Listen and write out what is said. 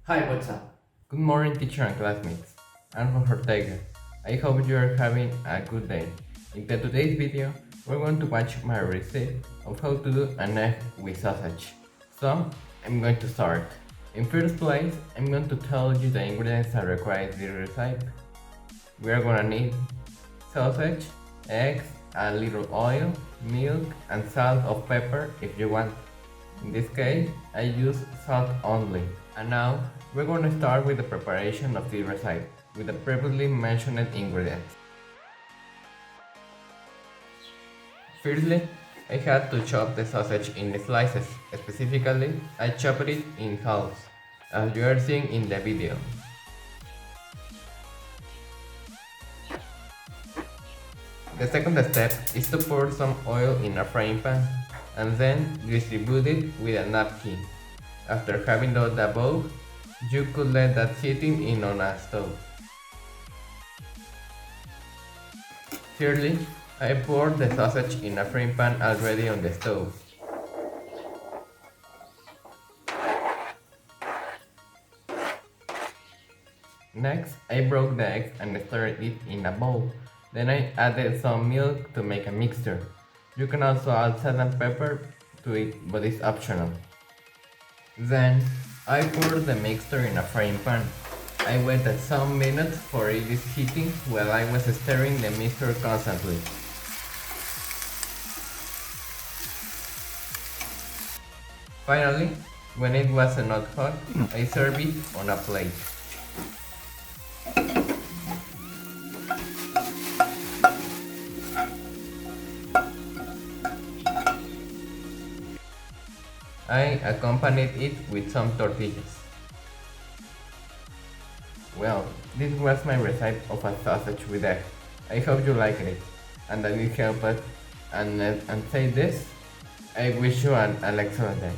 Hi, what's up? Good morning, teacher and classmates. I'm Jorge Ortega. I hope you are having a good day. In today's video, we're going to watch my recipe of how to do an egg with sausage. So, I'm going to start. In first place, I'm going to tell you the ingredients that require this recipe. We are gonna need sausage, eggs, a little oil, milk, and salt or pepper if you want. In this case, I use salt only. And now, we're going to start with the preparation of this recipe with the previously mentioned ingredients. Firstly, I had to chop the sausage in slices. Specifically, I chopped it in halves, as you are seeing in the video. The second step is to pour some oil in a frying pan and then distribute it with a napkin. After having done the above, you could let that sitting in on a stove. Thirdly, I poured the sausage in a frying pan already on the stove. Next, I broke the egg and stirred it in a bowl. Then I added some milk to make a mixture. You can also add salt and pepper to it, but it's optional. Then, I poured the mixture in a frying pan. I waited some minutes for it is heating while I was stirring the mixture constantly. Finally, when it was not hot, I served it on a plate. I accompanied it with some tortillas. Well, this was my recipe of a sausage with egg. I hope you liked it and that it helped. And say this, I wish you an excellent day.